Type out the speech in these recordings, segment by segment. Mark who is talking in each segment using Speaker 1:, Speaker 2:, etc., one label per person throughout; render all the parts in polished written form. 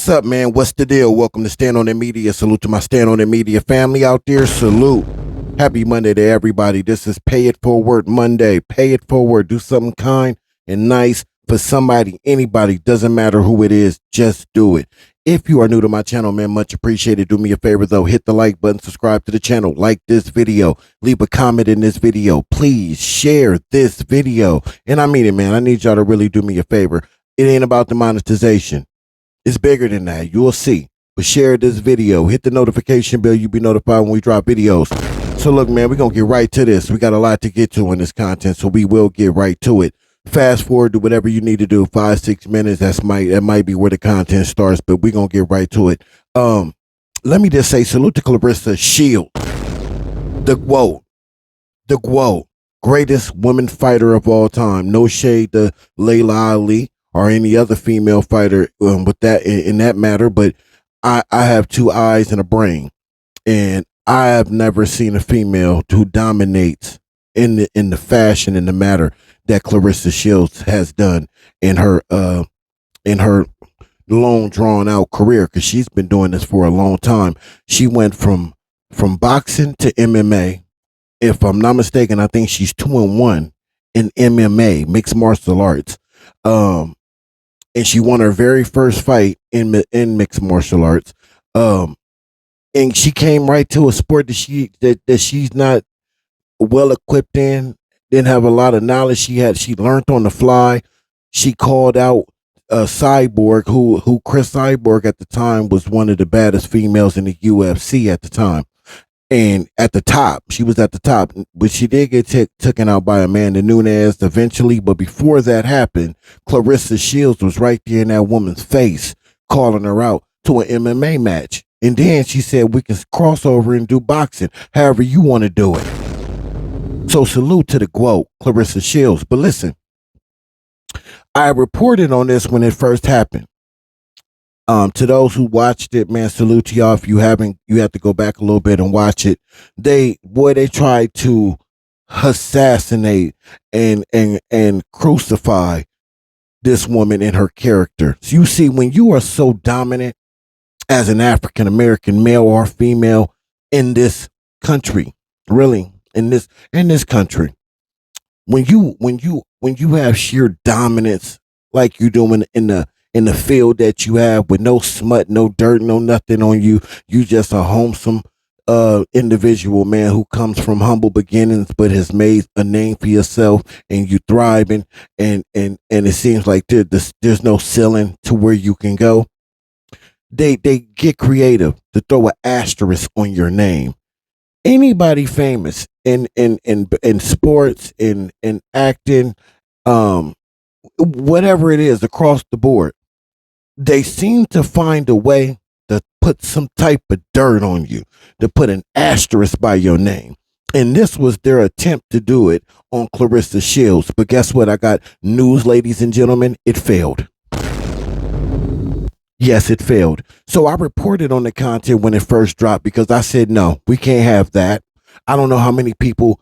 Speaker 1: What's up, man? What's the deal? Welcome to Stand on the Media. Salute to my Stand on the Media family out there. Salute. Happy Monday to everybody. This is Pay It Forward Monday. Pay it forward. Do something kind and nice for somebody, anybody. Doesn't matter who it is. Just do it. If you are new to my channel, man, much appreciated. Do me a favor, though. Hit the like button. Subscribe to the channel. Like this video. Leave a comment in this video. Please share this video. And I mean it, man. I need y'all to really do me a favor. It ain't about the monetization. It's bigger than that. You'll see. But share this video. Hit the notification bell. You'll be notified when we drop videos. So look, man, we're going to get right to this. We got a lot to get to in this content, so we will get right to it. Fast forward, do whatever you need to do. 5-6 minutes. That might be where the content starts, but we're going to get right to it. Let me just say salute to Clarissa Shield. The GWOAT. Greatest woman fighter of all time. No shade to Layla Ali or any other female fighter with that in that matter, but I have two eyes and a brain, and I have never seen a female who dominates in the fashion in the matter that Clarissa Shields has done in her long drawn out career, because she's been doing this for a long time. She went from boxing to MMA. If I'm not mistaken, I think she's 2-1 in MMA, mixed martial arts. And she won her very first fight in mixed martial arts. And she came right to a sport that she's not well equipped in, didn't have a lot of knowledge. She learned on the fly. She called out Cyborg, who Chris Cyborg at the time was one of the baddest females in the UFC at the time. And at the top, she was at the top, but she did get taken out by Amanda Nunes eventually. But before that happened, Clarissa Shields was right there in that woman's face, calling her out to an MMA match. And then she said, we can cross over and do boxing, however you want to do it. So salute to the GWOAT, Clarissa Shields. But listen, I reported on this when it first happened. To those who watched it, man, salute to y'all. If you haven't, you have to go back a little bit and watch it. They tried to assassinate and crucify this woman and her character. So you see, when you are so dominant as an African American male or female in this country, really in this country, when you have sheer dominance like you do in the field that you have, with no smut, no dirt, no nothing on you. You just a wholesome individual, man, who comes from humble beginnings but has made a name for yourself, and you thriving, and it seems like there's no ceiling to where you can go. They get creative to throw an asterisk on your name. Anybody famous in sports, in acting, whatever it is across the board, they seem to find a way to put some type of dirt on you, to put an asterisk by your name. And this was their attempt to do it on Clarissa Shields. But guess what? I got news, ladies and gentlemen. It failed. Yes, it failed. So I reported on the content when it first dropped, because I said, no, we can't have that. I don't know how many people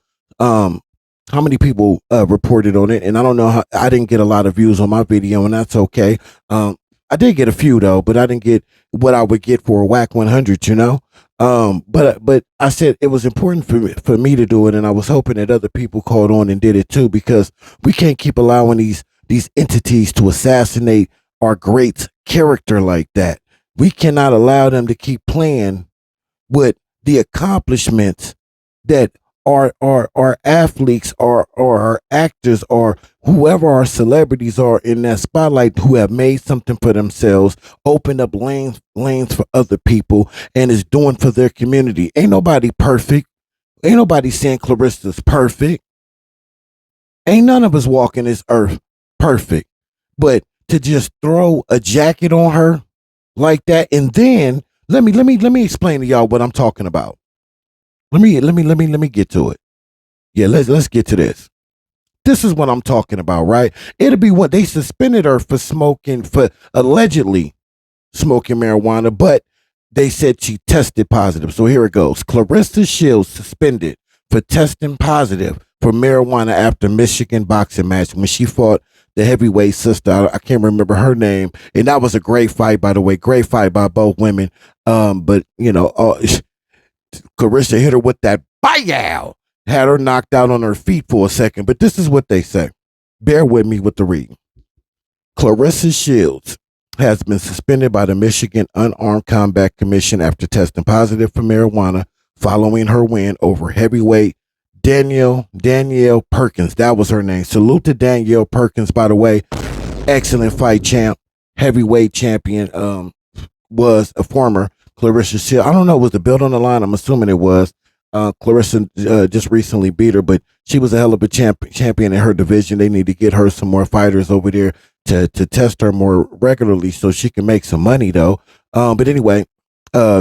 Speaker 1: reported on it, and I don't know how. I didn't get a lot of views on my video, and that's okay. I did get a few though, but I didn't get what I would get for a whack 100, you know. But I said it was important for me to do it, and I was hoping that other people called on and did it too, because we can't keep allowing these entities to assassinate our great character like that. We cannot allow them to keep playing with the accomplishments that our athletes or our actors or whoever our celebrities are in that spotlight, who have made something for themselves, opened up lanes for other people, and is doing for their community. Ain't nobody perfect. Ain't nobody saying Clarissa's perfect. Ain't none of us walking this earth perfect. But to just throw a jacket on her like that, and then let me explain to y'all what I'm talking about. Let me get to it. Yeah, let's get to this. This is what I'm talking about, right? It'll be what they suspended her for allegedly smoking marijuana, but they said she tested positive. So here it goes. Clarissa Shields suspended for testing positive for marijuana after Michigan boxing match when she fought the heavyweight sister. I can't remember her name, and that was a great fight, by the way. Great fight by both women. But Clarissa hit her with that bow, had her knocked out on her feet for a second. But this is what they say. Bear with me with the reading. Clarissa Shields has been suspended by the Michigan Unarmed Combat Commission after testing positive for marijuana following her win over heavyweight Danielle Perkins. That was her name. Salute to Danielle Perkins, by the way. Excellent fight champ, heavyweight champion. Was a former Clarissa Shields. I don't know, was the belt on the line? I'm assuming it was. Clarissa just recently beat her, but she was a hell of a champion in her division. They need to get her some more fighters over there to test her more regularly so she can make some money, though. But anyway,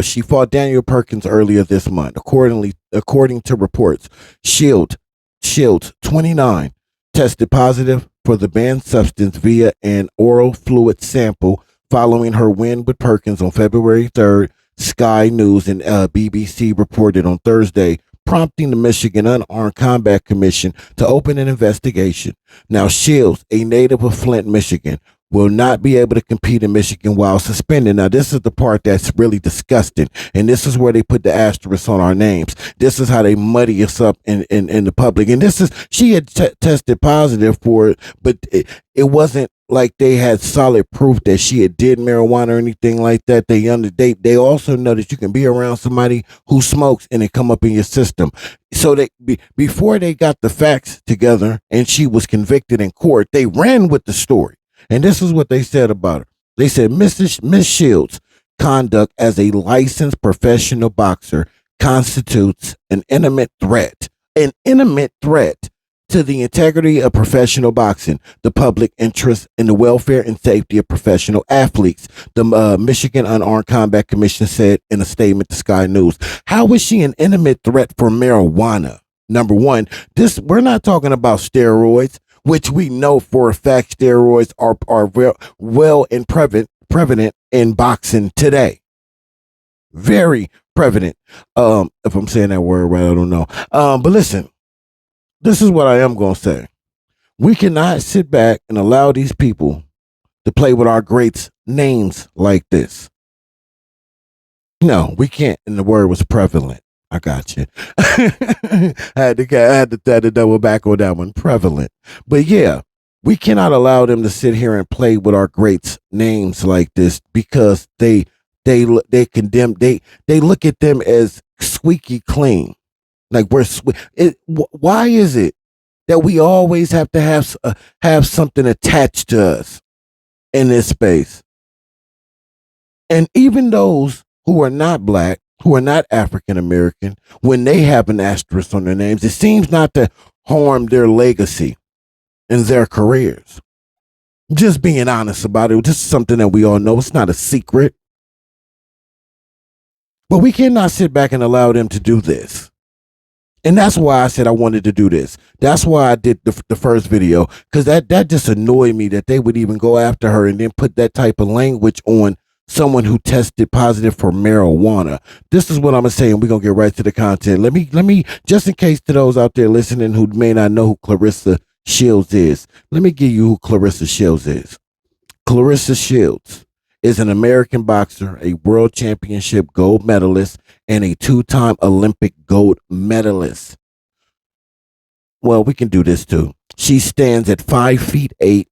Speaker 1: she fought Danielle Perkins earlier this month. According to reports, Shields, 29, tested positive for the banned substance via an oral fluid sample following her win with Perkins on February 3rd. Sky News and BBC reported on Thursday, prompting the Michigan Unarmed Combat Commission to open an investigation. Now, Shields, a native of Flint, Michigan, will not be able to compete in Michigan while suspended. Now, this is the part that's really disgusting, and this is where they put the asterisk on our names. This is how they muddy us up in the public. And this is, she had tested positive for it, but it wasn't like they had solid proof that she had did marijuana or anything like that. They also know that you can be around somebody who smokes and it come up in your system. So before they got the facts together and she was convicted in court, they ran with the story. And this is what they said about her. They said Miss Shields' conduct as a licensed professional boxer constitutes an intimate threat to the integrity of professional boxing, the public interest, in the welfare and safety of professional athletes, the Michigan Unarmed Combat Commission said in a statement to Sky News. How is she an intimate threat for marijuana? Number one, we're not talking about steroids, which we know for a fact steroids are well and prevalent in boxing today. Very prevalent. If I'm saying that word right, I don't know. But listen. This is what I am going to say. We cannot sit back and allow these people to play with our greats' names like this. No, we can't. And the word was prevalent. I got you. I had to double back on that one. Prevalent. But yeah, we cannot allow them to sit here and play with our greats' names like this because they condemn, they look at them as squeaky clean. Like why is it that we always have to have something attached to us in this space? And even those who are not black, who are not African American, when they have an asterisk on their names, it seems not to harm their legacy and their careers. Just being honest about it. This is something that we all know. It's not a secret. But we cannot sit back and allow them to do this. And that's why I said I wanted to do this. That's why I did the first video, because that just annoyed me that they would even go after her and then put that type of language on someone who tested positive for marijuana. This is what I'm saying. We're going to get right to the content. Let me, just in case to those out there listening who may not know who Clarissa Shields is, let me give you who Clarissa Shields is. Clarissa Shields is an American boxer, a world championship gold medalist, and a two-time Olympic gold medalist. Well, we can do this too. She stands at 5'8",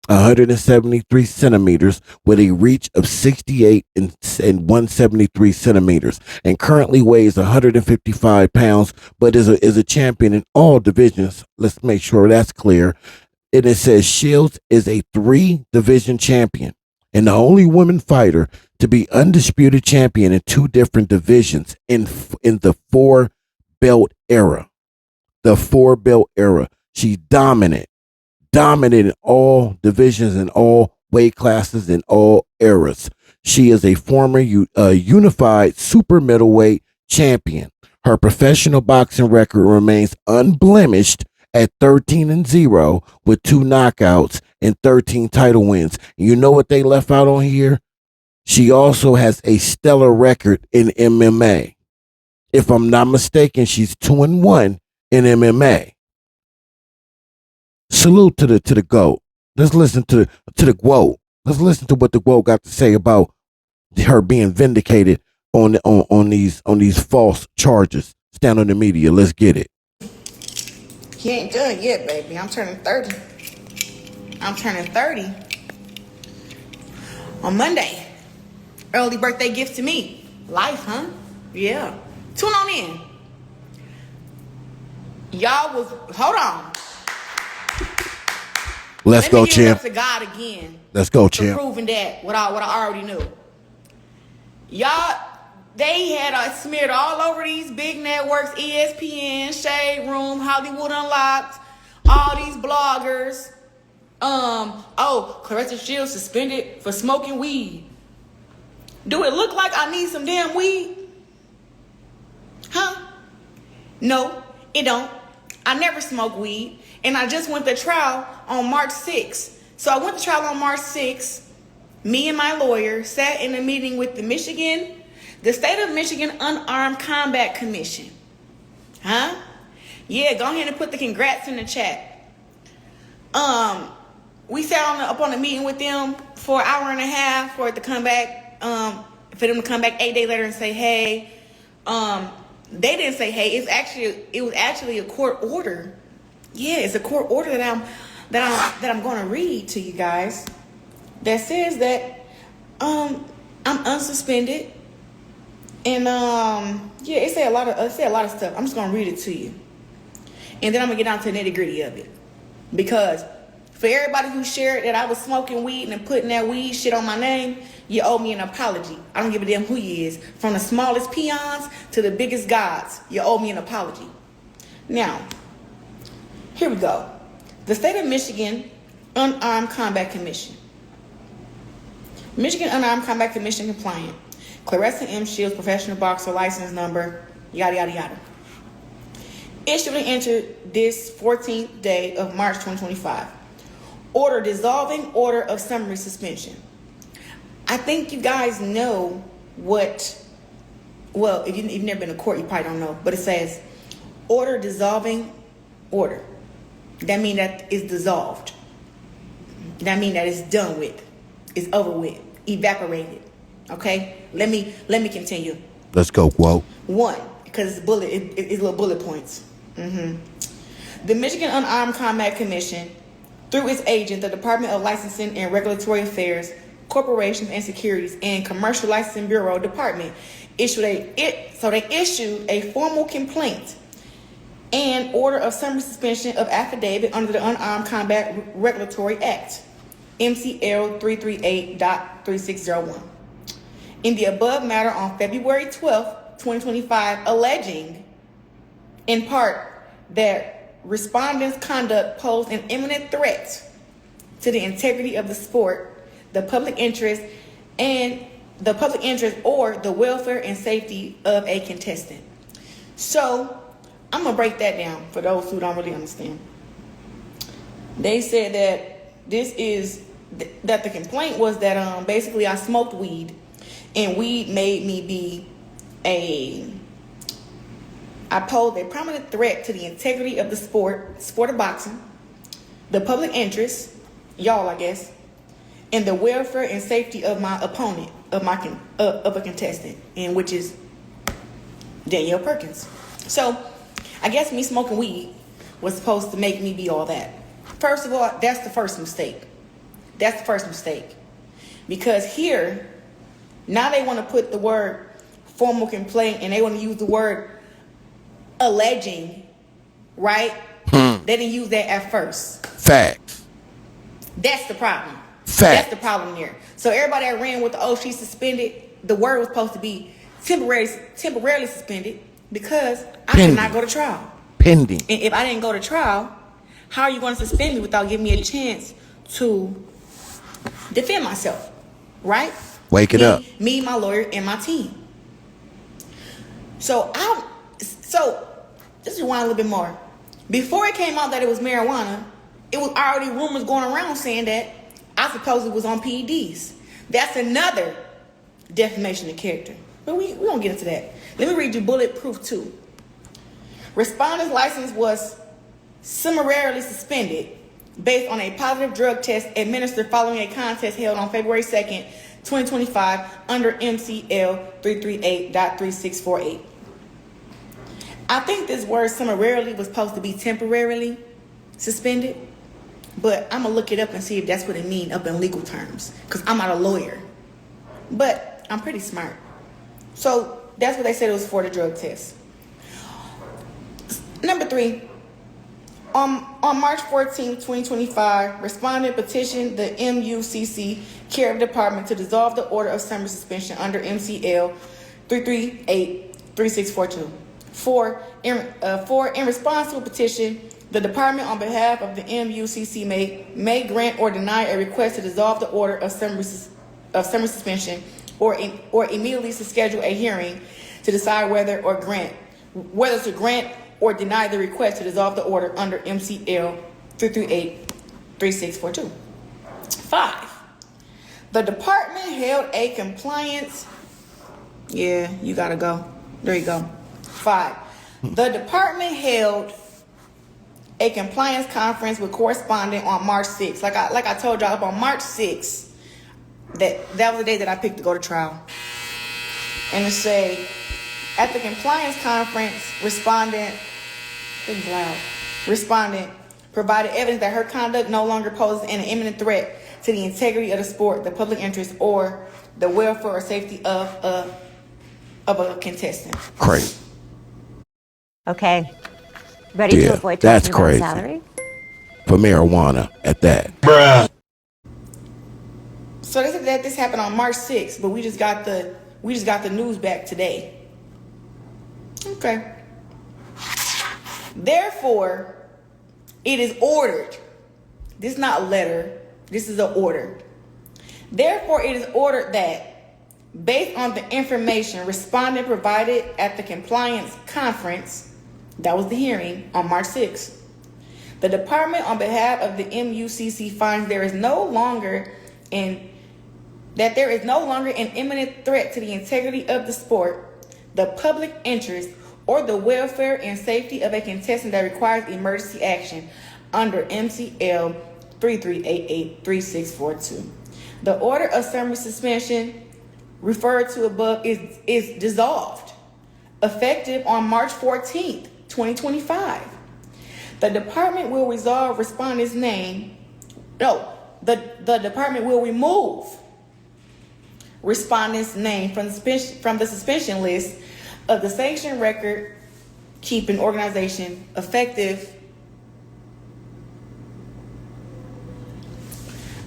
Speaker 1: 173 centimeters, with a reach of 68 and 173 centimeters, and currently weighs 155 pounds, but is a champion in all divisions. Let's make sure that's clear. And it says Shields is a 3-division champion and the only woman fighter to be undisputed champion in 2 different divisions in the 4-belt era. The 4-belt era. She's dominant in all divisions, in all weight classes, in all eras. She is a former unified super middleweight champion. Her professional boxing record remains unblemished at 13-0 with 2 knockouts and 13 title wins. You know what they left out on here? She also has a stellar record in MMA. If I'm not mistaken, she's 2-1 in MMA. Salute to the GOAT. Let's listen to the GWOAT. Let's listen to what the GWOAT got to say about her being vindicated on these false charges. Stand on the media. Let's get it.
Speaker 2: He ain't done yet, baby. I'm turning 30. I'm turning 30 on Monday. Early birthday gift to me. Life, huh? Yeah. Tune on in. Y'all was, hold on.
Speaker 1: Let's go, champ.
Speaker 2: Let me give it up to God again.
Speaker 1: Let's go,
Speaker 2: for
Speaker 1: champ.
Speaker 2: proving that what I already knew. Y'all, they had smeared all over these big networks, ESPN, Shade Room, Hollywood Unlocked, all these bloggers. Clarissa Shields suspended for smoking weed. Do it look like I need some damn weed? Huh? No, it don't. I never smoked weed, and I just went to trial on March 6th. So I went to trial on March 6th. Me and my lawyer sat in a meeting with the State of Michigan Unarmed Combat Commission. Huh? Yeah, go ahead and put the congrats in the chat. We sat up on a meeting with them for an hour and a half for it to come back, for them to come back 8 days later and say, hey, they didn't say, hey, it was actually a court order. Yeah, it's a court order that I'm going to read to you guys that says that I'm unsuspended, and yeah, it say a lot of stuff. I'm just going to read it to you, and then I'm going to get down to the nitty-gritty of it, because for everybody who shared that I was smoking weed and putting that weed shit on my name, you owe me an apology. I don't give a damn who you is. From the smallest peons to the biggest gods, you owe me an apology. Now, here we go. The State of Michigan Unarmed Combat Commission. Michigan Unarmed Combat Commission compliant. Clarissa M. Shields, professional boxer, license number, yada, yada, yada. Issued and entered this 14th day of March 2025. Order dissolving order of summary suspension. I think you guys know what, well, if you've never been to court, you probably don't know, but it says order dissolving order. That means that it's dissolved. That means that it's done with. It's over with. Evaporated. Okay? Let me continue.
Speaker 1: Let's go, whoa.
Speaker 2: 1, because it's little bullet points. The Michigan Unarmed Combat Commission, through its agent, the Department of Licensing and Regulatory Affairs, Corporations and Securities, and Commercial Licensing Bureau Department, issued a formal complaint and order of summary suspension of affidavit under the Unarmed Combat Regulatory Act, MCL 338.3601. In the above matter on February 12th, 2025, alleging, in part, that respondents' conduct posed an imminent threat to the integrity of the sport, the public interest or the welfare and safety of a contestant. So, I'm going to break that down for those who don't really understand. They said that the complaint was that basically I smoked weed, and weed made me be I posed a prominent threat to the integrity of the sport of boxing, the public interest, y'all I guess, and the welfare and safety of my opponent, of a contestant, and which is Danielle Perkins. So, I guess me smoking weed was supposed to make me be all that. First of all, that's the first mistake. Because here, now they want to put the word formal complaint and they want to use the word alleging, right? They didn't use that at first.
Speaker 1: Facts.
Speaker 2: That's the problem.
Speaker 1: Facts.
Speaker 2: That's the problem there. So everybody that ran with she's suspended, the word was supposed to be temporarily suspended because I could not go to trial.
Speaker 1: Pending.
Speaker 2: And if I didn't go to trial, how are you going to suspend me without giving me a chance to defend myself? Right?
Speaker 1: Wake it up.
Speaker 2: Me, my lawyer, and my team. So just rewind a little bit more. Before it came out that it was marijuana, it was already rumors going around saying that I supposedly was on PEDs. That's another defamation of character. But we don't get into that. Let me read you bulletproof 2. Respondent's license was summarily suspended based on a positive drug test administered following a contest held on February 2nd, 2025 under MCL 338.3648. I think this word summarily was supposed to be temporarily suspended, but I'm going to look it up and see if that's what it means up in legal terms, because I'm not a lawyer, but I'm pretty smart. So that's what they said it was for, the drug test. Number 3, on March 14, 2025, respondent petitioned the MUCC Care Department to dissolve the order of summary suspension under MCL 338.3642. In response to a petition, the department, on behalf of the MUCC, may grant or deny a request to dissolve the order of summary suspension or immediately to schedule a hearing to decide whether to grant or deny the request to dissolve the order under MCL 338.3642. 5. The department held a compliance. Yeah, you gotta go. There you go. 5. The department held a compliance conference with correspondent on March 6th. Like I told y'all, up on March 6th, that was the day that I picked to go to trial. And to say, at the compliance conference, respondent provided evidence that her conduct no longer poses an imminent threat to the integrity of the sport, the public interest, or the welfare or safety of a contestant.
Speaker 1: Crazy.
Speaker 3: Okay. Ready to avoid
Speaker 1: that's
Speaker 3: talking
Speaker 1: crazy.
Speaker 3: about salary?
Speaker 1: For marijuana at that.
Speaker 4: Bruh.
Speaker 2: So they said that this happened on March 6th, but we just got the news back today. Okay. Therefore, it is ordered. This is not a letter. This is an order. Therefore, it is ordered that, based on the information respondent provided at the compliance conference, that was the hearing on March 6th, the department, on behalf of the MUCC, finds there is no longer an imminent threat to the integrity of the sport, the public interest, or the welfare and safety of a contestant that requires emergency action under MCL 3388.3642. The order of summary suspension referred to above is dissolved, effective on March 14th, 2025. The department will resolve respondent's name. No, the department will remove respondent's name from the suspension list of the sanctioned record keeping organization effective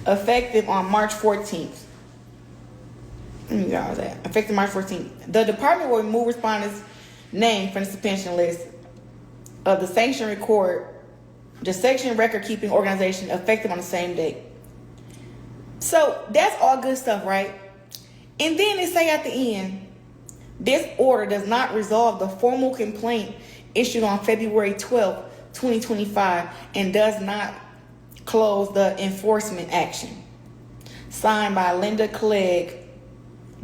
Speaker 2: on March 14th. Let me get all that. Effective March 14th. The department will remove respondent's name from the suspension list of the sanctioned record keeping organization effective on the same date. So that's all good stuff, right? And then they say at the end, this order does not resolve the formal complaint issued on February 12th, 2025, and does not close the enforcement action. Signed by Linda Clegg,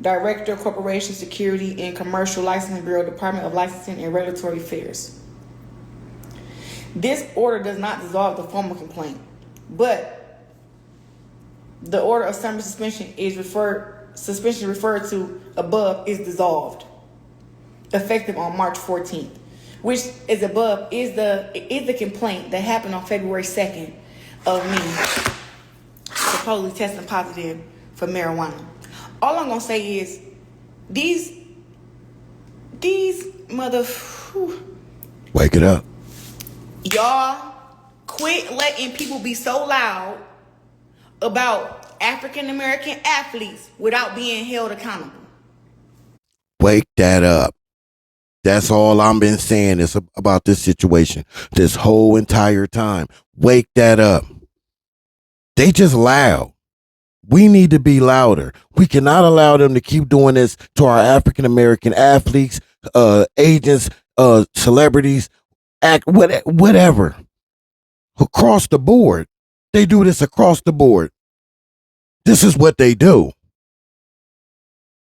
Speaker 2: Director of Corporation Security and Commercial Licensing Bureau, Department of Licensing and Regulatory Affairs. This order does not dissolve the formal complaint, but the order of summary suspension referred to above is dissolved, effective on March 14th, which is the complaint that happened on February 2nd of me supposedly testing positive for marijuana. All I'm gonna say is these
Speaker 1: Wake it up.
Speaker 2: Y'all quit letting people be so loud about African American athletes without being held accountable.
Speaker 1: Wake that up. That's all I've been saying is about this situation this whole entire time. Wake that up. They just loud. We need to be louder. We cannot allow them to keep doing this to our African American athletes, agents, celebrities, whatever. Across the board. They do this across the board. This is what they do.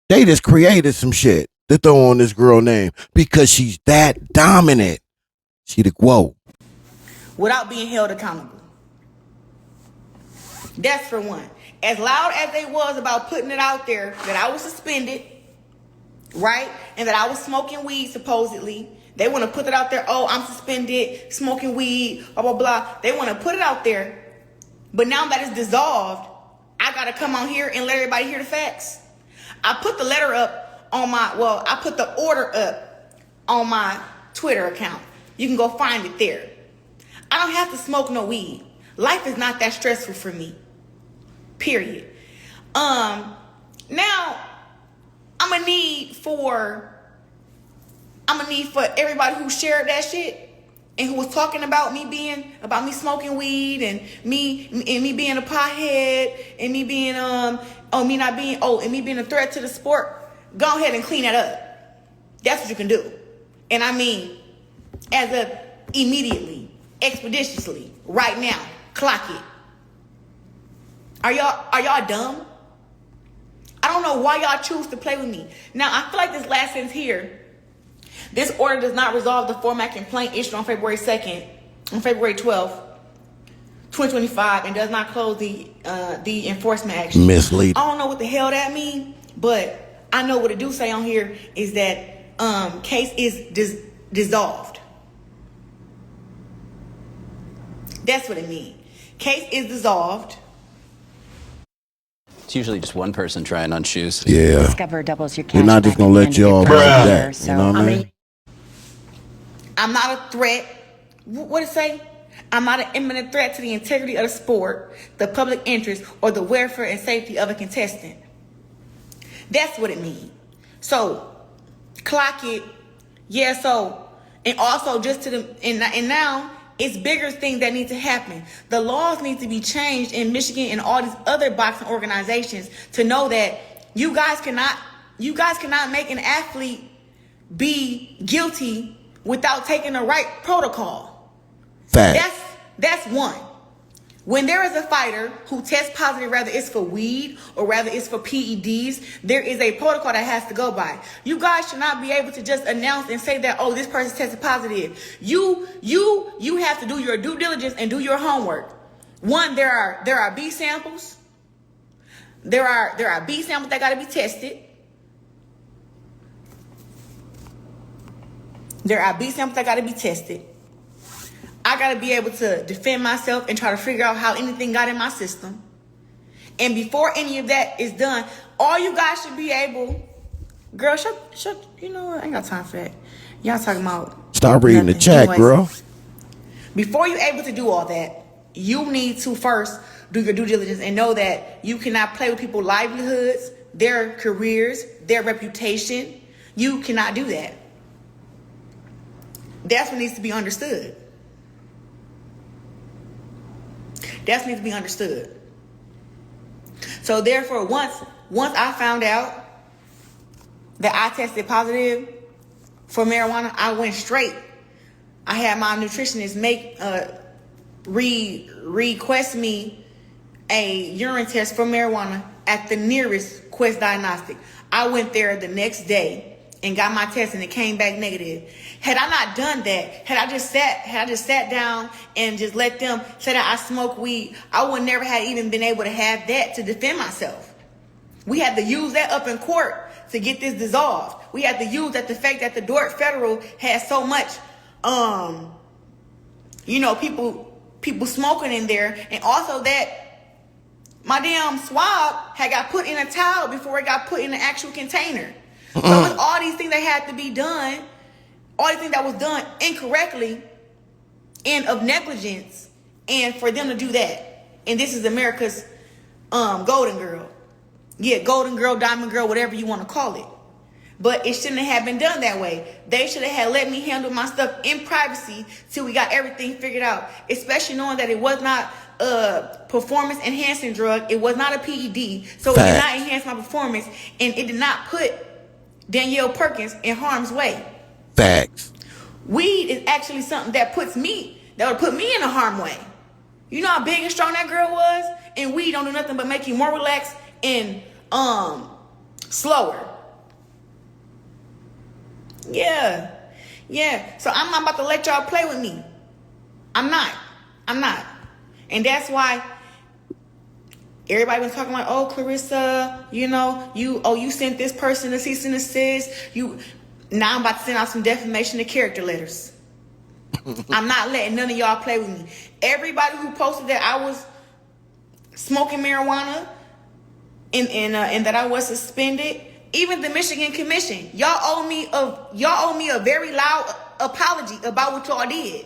Speaker 1: They just created some shit to throw on this girl name because she's that dominant. She the whoa.
Speaker 2: Without being held accountable. That's for one. As loud as they was about putting it out there that I was suspended, right? And that I was smoking weed, supposedly. They want to put it out there. Oh, I'm suspended, smoking weed, blah, blah, blah. They want to put it out there. But now that it's dissolved, I got to come on here and let everybody hear the facts. I put the letter up on I put the order up on my Twitter account. You can go find it there. I don't have to smoke no weed. Life is not that stressful for me. Period. Now I'm gonna need for everybody who shared that shit and who was talking about me smoking weed and me being a pothead and me being and me being a threat to the sport. Go ahead and clean that up. That's what you can do. And I mean, as of immediately, expeditiously, right now, clock it. Are y'all dumb? I don't know why y'all choose to play with me. Now, I feel like this last sentence here, this order does not resolve the format complaint issued on February 12th, 2025, and does not close the enforcement action.
Speaker 1: Misleading.
Speaker 2: I don't know what the hell that means, but I know what it do say on here is that case is dissolved. That's what it means. Case is dissolved.
Speaker 4: It's usually just one person trying on shoes.
Speaker 1: Yeah.
Speaker 3: Discover doubles your cash.
Speaker 1: We're not just
Speaker 3: back
Speaker 1: gonna
Speaker 3: at
Speaker 1: let
Speaker 3: the end
Speaker 1: y'all
Speaker 3: of
Speaker 1: like
Speaker 3: your first
Speaker 1: that.
Speaker 3: year. So,
Speaker 1: You know what I mean?
Speaker 2: I'm not a threat. What it say? I'm not an imminent threat to the integrity of the sport, the public interest, or the welfare and safety of a contestant. That's what it means. So, clock it. Yeah, so, and also just to the, and now, it's bigger things that need to happen. The laws need to be changed in Michigan and all these other boxing organizations to know that you guys cannot make an athlete be guilty without taking the right protocol.
Speaker 1: Fact.
Speaker 2: That's one. When there is a fighter who tests positive, whether it's for weed or whether it's for PEDs, there is a protocol that has to go by. You guys should not be able to just announce and say that, oh, this person tested positive. You have to do your due diligence and do your homework. One, there are B samples. There are B samples that got to be tested. There are B samples that got to be tested. I got to be able to defend myself and try to figure out how anything got in my system. And before any of that is done, all you guys should be able... Girl, shut, you know what? I ain't got time for that. Y'all talking about...
Speaker 1: Stop reading the chat,
Speaker 2: Anyways,
Speaker 1: girl.
Speaker 2: Before you're able to do all that, you need to first do your due diligence and know that you cannot play with people's livelihoods, their careers, their reputation. You cannot do that. That's what needs to be understood. That needs to be understood. So therefore, once I found out that I tested positive for marijuana, I went straight. I had my nutritionist request me a urine test for marijuana at the nearest Quest Diagnostic. I went there the next day and got my test, and it came back negative. Had I not done that, had I just sat down and just let them say that I smoke weed, I would never have even been able to have that to defend myself. We had to use that up in court to get this dissolved. We had to use that the fact that the Dordt Federal had so much, people smoking in there, and also that my damn swab had got put in a towel before it got put in the actual container. So with all these things that had to be done, all these things that was done incorrectly and of negligence, and for them to do that. And this is America's golden girl. Yeah, golden girl, diamond girl, whatever you want to call it. But it shouldn't have been done that way. They should have had let me handle my stuff in privacy till we got everything figured out. Especially knowing that it was not a performance enhancing drug. It was not a PED. So It did not enhance my performance. And it did not put Danielle Perkins in harm's way.
Speaker 1: Facts.
Speaker 2: Weed is actually something that would put me in a harm way. You know how big and strong that girl was? And weed don't do nothing but make you more relaxed and slower. Yeah. So I'm not about to let y'all play with me. I'm not. And that's why everybody was talking like, oh, Clarissa, you sent this person a cease and desist. Now I'm about to send out some defamation of character letters. I'm not letting none of y'all play with me. Everybody who posted that I was smoking marijuana and that I was suspended, even the Michigan Commission, y'all owe me a very loud apology about what y'all did.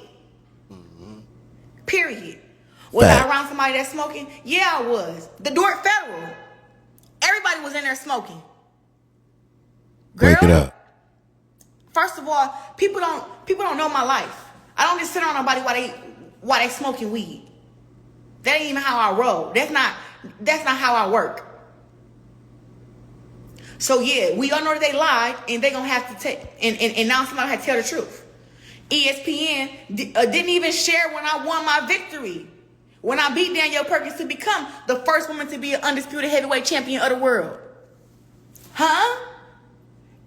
Speaker 2: Period. Was I around somebody that's smoking? Yeah, I was. The Dork Federal. Everybody was in there smoking. Girl,
Speaker 1: break it up.
Speaker 2: First of all, people don't know my life. I don't just sit on nobody while they smoking weed. That ain't even how I roll. That's not how I work. So yeah, we all know that they lied, and they gonna have to take and now somebody had to tell the truth. ESPN didn't even share when I won my victory. When I beat Danielle Perkins to become the first woman to be an undisputed heavyweight champion of the world. Huh?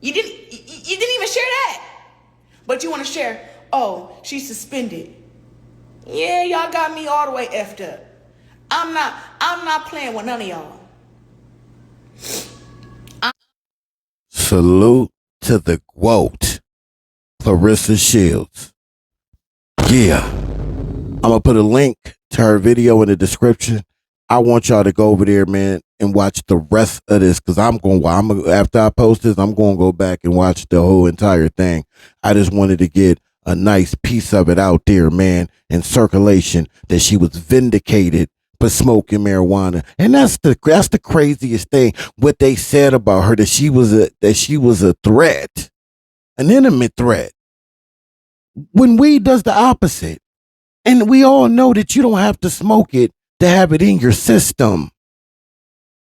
Speaker 2: You didn't even share that. But you want to share, oh, she's suspended. Yeah, y'all got me all the way effed up. I'm not playing with none of y'all.
Speaker 1: Salute to the GOAT, Clarissa Shields. Yeah. I'm going to put a link to her video in the description. I want y'all to go over there, man, and watch the rest of this, because after I post this, I'm going to go back and watch the whole entire thing. I just wanted to get a nice piece of it out there, man, in circulation, that she was vindicated for smoking marijuana. And that's the craziest thing, what they said about her, that she was a threat, an intimate threat, when weed does the opposite. And we all know that you don't have to smoke it to have it in your system.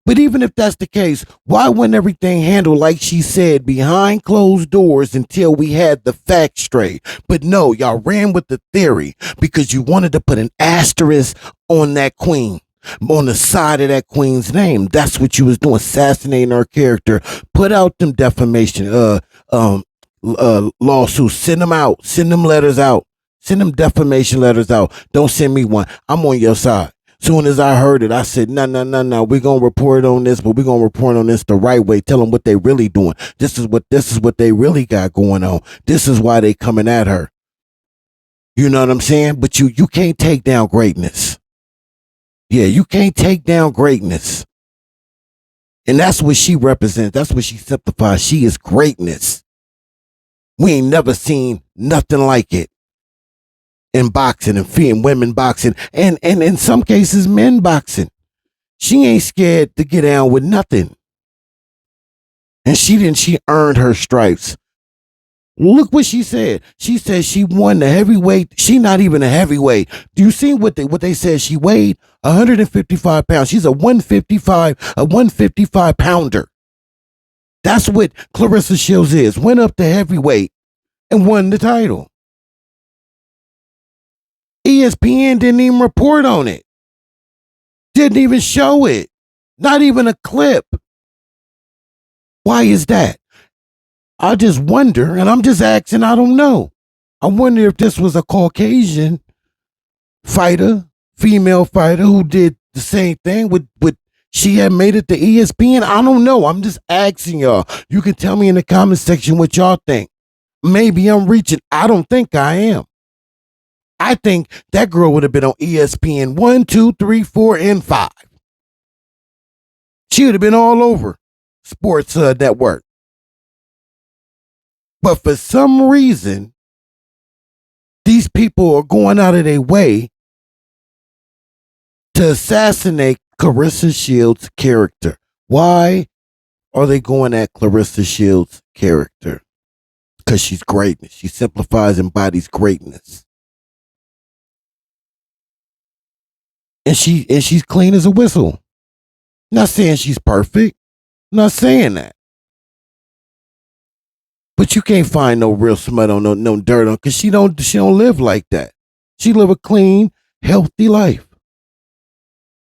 Speaker 1: But even if that's the case, why wasn't everything handled like she said, behind closed doors, until we had the facts straight? But no, y'all ran with the theory because you wanted to put an asterisk on that queen, on the side of that queen's name. That's what you was doing, assassinating her character. Put out them defamation lawsuits. Send them out. Send them letters out. Send them defamation letters out. Don't send me one. I'm on your side. Soon as I heard it, I said, no. We're going to report on this, but we're going to report on this the right way. Tell them what they really doing. This is what they really got going on. This is why they coming at her. You know what I'm saying? But you can't take down greatness. Yeah, you can't take down greatness. And that's what she represents. That's what she simplifies. She is greatness. We ain't never seen nothing like it. In boxing and women boxing and in some cases men boxing. She ain't scared to get down with nothing. And she earned her stripes. Look what she said. She said she won the heavyweight. She not even a heavyweight. Do you see what they said? She weighed 155 pounds. She's a 155 pounder. That's what Clarissa Shields is. Went up to heavyweight and won the title. ESPN didn't even report on it. Didn't even show it. Not even a clip. Why is that? I just wonder, and I'm just asking, I don't know. I wonder if this was a Caucasian fighter, female fighter, who did the same thing with she had made it to ESPN. I don't know. I'm just asking y'all. You can tell me in the comment section what y'all think. Maybe I'm reaching. I don't think I am. I think that girl would have been on ESPN 1, 2, 3, 4, and 5. She would have been all over sports network. But for some reason, these people are going out of their way to assassinate Clarissa Shields' character. Why are they going at Clarissa Shields' character? Because she's greatness. She simplifies and embodies greatness. And she's clean as a whistle. Not saying she's perfect. Not saying that. But you can't find no real smut on no dirt on, because she don't live like that. She live a clean, healthy life.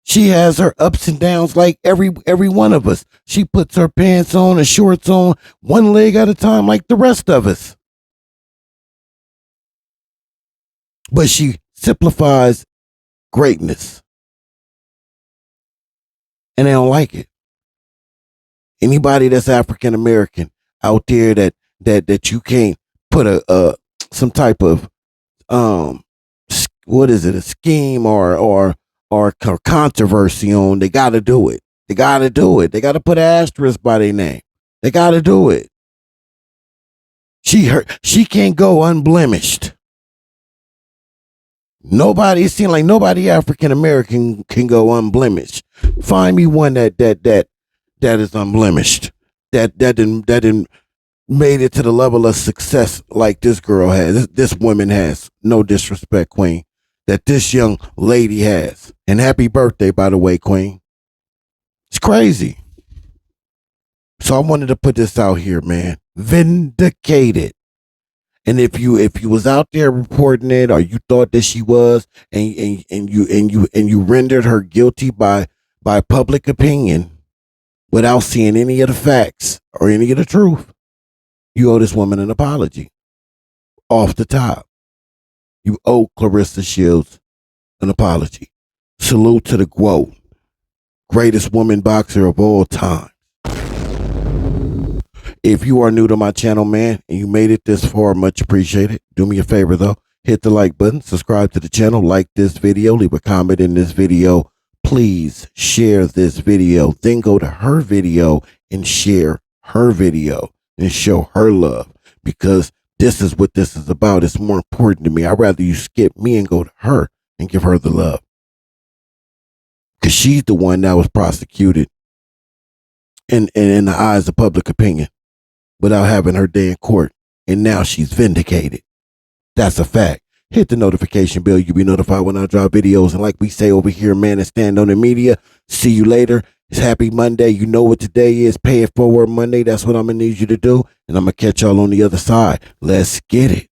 Speaker 1: She has her ups and downs like every one of us. She puts her pants on and shorts on one leg at a time like the rest of us. But she simplifies greatness. and they don't like it. Anybody that's African American out there that you can't put a some type of what is it, a scheme or controversy on, they got to do it. They got to do it. They got to put an asterisk by their name. They got to do it. She can't go unblemished. Nobody, it seems like nobody African American can go unblemished. Find me one that is unblemished. That didn't made it to the level of success like this girl has. This woman has. No disrespect, Queen. That this young lady has. And happy birthday, by the way, Queen. It's crazy. So I wanted to put this out here, man. Vindicated. And if you was out there reporting it, or you thought that she was, and you rendered her guilty by public opinion without seeing any of the facts or any of the truth, you owe this woman an apology. Off the top. You owe Clarissa Shields an apology. Salute to the GWOAT, greatest woman boxer of all time. If you are new to my channel, man, and you made it this far, much appreciated. Do me a favor, though. Hit the like button, subscribe to the channel, like this video, leave a comment in this video. Please share this video. Then go to her video and share her video and show her love, because this is what this is about. It's more important to me. I'd rather you skip me and go to her and give her the love, because she's the one that was prosecuted in the eyes of public opinion without having her day in court, and now she's vindicated. That's a fact. Hit the notification bell. You'll be notified when I drop videos. And like we say over here, man, and Stand on the Media, see you later. It's happy Monday. You know what today is. Pay it forward Monday. That's what I'm going to need you to do. And I'm going to catch y'all on the other side. Let's get it.